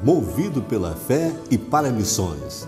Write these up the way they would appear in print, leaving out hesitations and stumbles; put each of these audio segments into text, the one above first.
movido pela fé e para missões.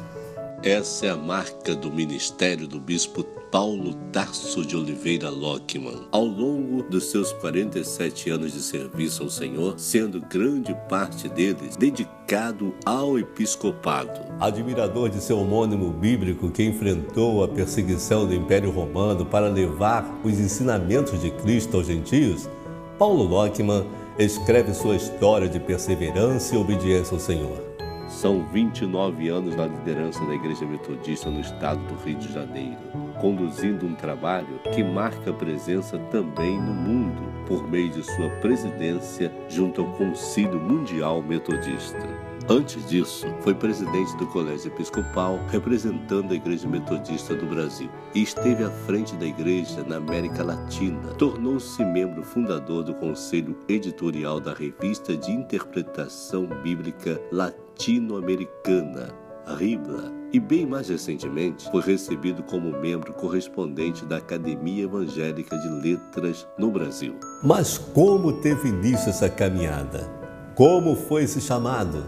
Essa é a marca do ministério do bispo Paulo Tarso de Oliveira Lockman. Ao longo dos seus 47 anos de serviço ao Senhor, sendo grande parte deles dedicado ao episcopado. Admirador de seu homônimo bíblico que enfrentou a perseguição do Império Romano para levar os ensinamentos de Cristo aos gentios, Paulo Lockman escreve sua história de perseverança e obediência ao Senhor. São 29 anos na liderança da Igreja Metodista no estado do Rio de Janeiro, conduzindo um trabalho que marca presença também no mundo, por meio de sua presidência junto ao Concílio Mundial Metodista. Antes disso, foi presidente do Colégio Episcopal, representando a Igreja Metodista do Brasil, e esteve à frente da Igreja na América Latina. Tornou-se membro fundador do Conselho Editorial da Revista de Interpretação Bíblica Latino-Americana, RIBLA, e bem mais recentemente foi recebido como membro correspondente da Academia Evangélica de Letras no Brasil. Mas como teve início essa caminhada? Como foi esse chamado?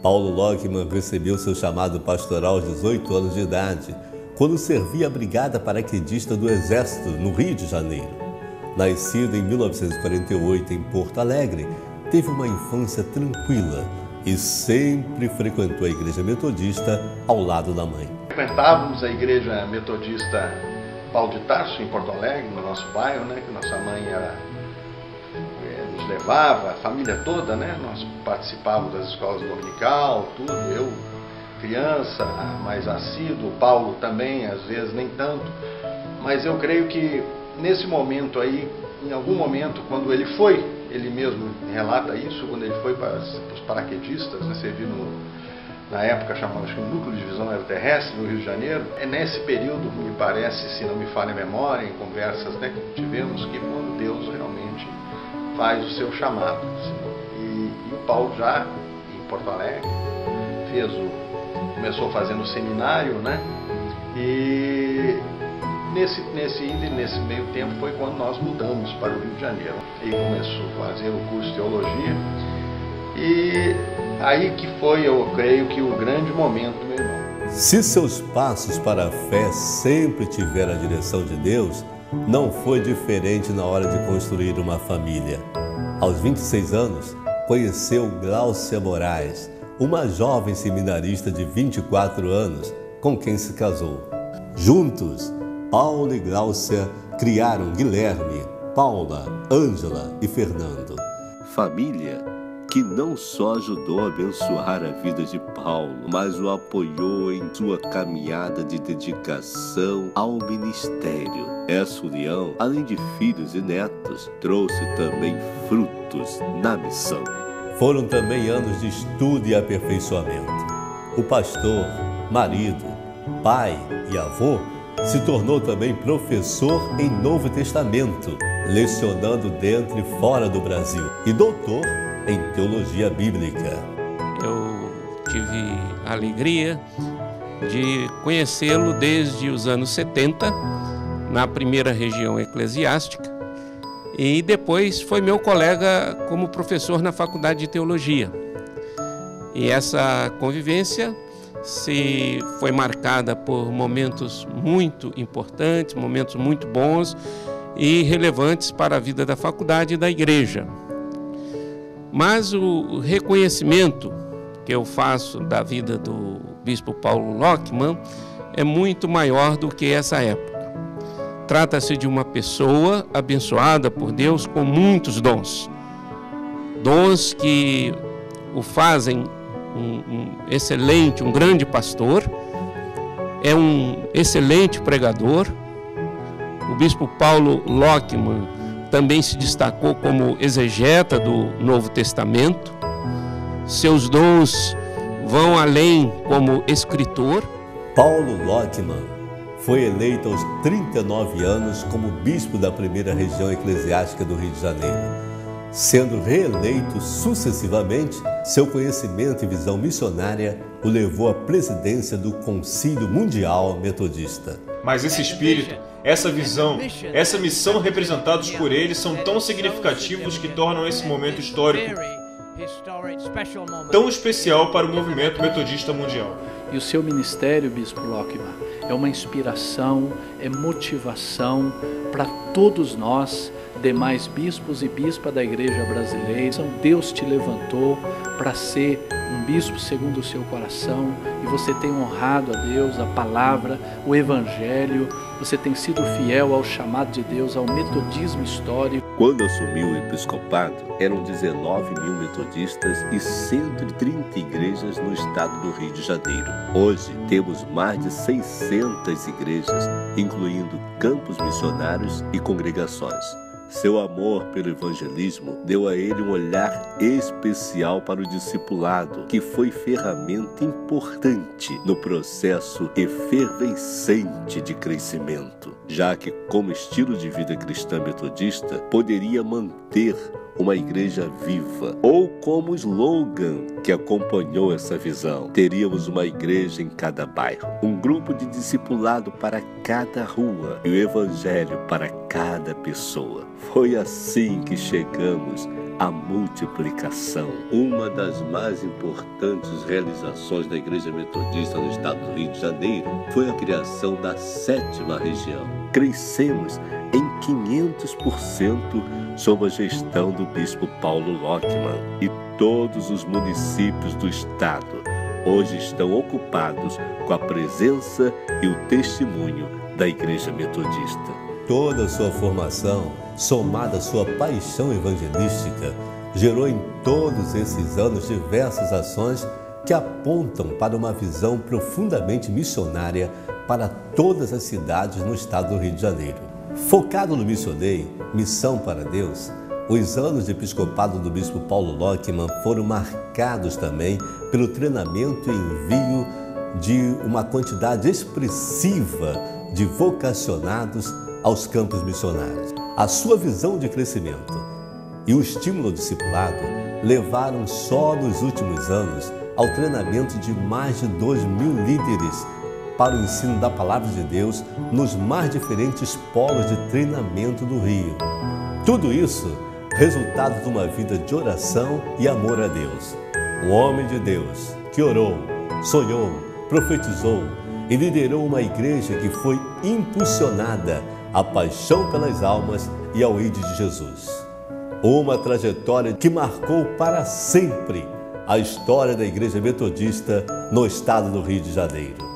Paulo Lockman recebeu seu chamado pastoral aos 18 anos de idade, quando servia a Brigada Paraquedista do Exército, no Rio de Janeiro. Nascido em 1948 em Porto Alegre, teve uma infância tranquila e sempre frequentou a Igreja Metodista ao lado da mãe. Frequentávamos a Igreja Metodista Paulo de Tarso, em Porto Alegre, no nosso bairro, né, que nossa mãe nos levava, a família toda, né? Nós participávamos das escolas dominical, tudo, eu, criança, mais assíduo, Paulo também, às vezes nem tanto, mas eu creio que nesse momento aí, em algum momento, quando ele foi, ele mesmo relata isso, quando ele foi para os paraquedistas, né, servir na época chamava o Núcleo de Visão Aeroterrestre, no Rio de Janeiro, é nesse período, me parece, se não me falha a memória, em conversas, né, que tivemos, que quando Deus realmente faz o seu chamado. E o Paulo já, em Porto Alegre, começou fazendo o seminário, né? E nesse meio tempo foi quando nós mudamos para o Rio de Janeiro. Ele começou a fazer o curso de teologia e aí que foi, eu creio que o grande momento, meu irmão. Se seus passos para a fé sempre tiveram a direção de Deus, não foi diferente na hora de construir uma família. Aos 26 anos, conheceu Gláucia Moraes, uma jovem seminarista de 24 anos, com quem se casou. Juntos, Paulo e Gláucia criaram Guilherme, Paula, Ângela e Fernando. Família que não só ajudou a abençoar a vida de Paulo, mas o apoiou em sua caminhada de dedicação ao ministério. Essa união, além de filhos e netos, trouxe também frutos na missão. Foram também anos de estudo e aperfeiçoamento. O pastor, marido, pai e avô se tornou também professor em Novo Testamento, lecionando dentro e fora do Brasil, e doutor em teologia bíblica. Eu tive a alegria de conhecê-lo desde os anos 70, na primeira região eclesiástica, e depois foi meu colega como professor na Faculdade de Teologia. E essa convivência foi marcada por momentos muito importantes, momentos muito bons e relevantes para a vida da faculdade e da igreja. Mas o reconhecimento que eu faço da vida do bispo Paulo Lockman é muito maior do que essa época. Trata-se de uma pessoa abençoada por Deus com muitos dons. Dons que o fazem um grande pastor, é um excelente pregador. O bispo Paulo Lockman também se destacou como exegeta do Novo Testamento. Seus dons vão além como escritor. Paulo Lockman foi eleito aos 39 anos como bispo da primeira região eclesiástica do Rio de Janeiro. Sendo reeleito sucessivamente, seu conhecimento e visão missionária o levou à presidência do Concílio Mundial Metodista. Mas esse espírito, essa visão, essa missão representados por ele são tão significativos que tornam esse momento histórico tão especial para o movimento metodista mundial. E o seu ministério, Bispo Lockman, é uma inspiração, é motivação para todos nós, demais bispos e bispas da Igreja brasileira. Deus te levantou para ser um bispo segundo o seu coração e você tem honrado a Deus, a palavra, o Evangelho. Você tem sido fiel ao chamado de Deus, ao metodismo histórico. Quando assumiu o episcopado, eram 19 mil metodistas e 130 igrejas no estado do Rio de Janeiro. Hoje, temos mais de 600 igrejas, incluindo campos missionários e congregações. Seu amor pelo evangelismo deu a ele um olhar especial para o discipulado, que foi ferramenta importante no processo efervescente de crescimento, já que, como estilo de vida cristã metodista, poderia manter uma igreja viva, ou como slogan que acompanhou essa visão: teríamos uma igreja em cada bairro, um grupo de discipulado para cada rua e o evangelho para cada pessoa. Foi assim que chegamos à multiplicação. Uma das mais importantes realizações da Igreja Metodista no estado do Rio de Janeiro foi a criação da 7ª região. Crescemos em 500% sob a gestão do bispo Paulo Lockman, e todos os municípios do estado hoje estão ocupados com a presença e o testemunho da Igreja Metodista. Toda a sua formação, somada à sua paixão evangelística, gerou em todos esses anos diversas ações que apontam para uma visão profundamente missionária para todas as cidades no estado do Rio de Janeiro. Focado no Missio Dei, Missão para Deus, os anos de episcopado do bispo Paulo Lockman foram marcados também pelo treinamento e envio de uma quantidade expressiva de vocacionados aos campos missionários. A sua visão de crescimento e o estímulo ao discipulado levaram só nos últimos anos ao treinamento de mais de 2.000 líderes para o ensino da Palavra de Deus nos mais diferentes polos de treinamento do Rio. Tudo isso resultado de uma vida de oração e amor a Deus. Um homem de Deus que orou, sonhou, profetizou e liderou uma igreja que foi impulsionada à paixão pelas almas e ao ID de Jesus. Uma trajetória que marcou para sempre a história da Igreja Metodista no estado do Rio de Janeiro.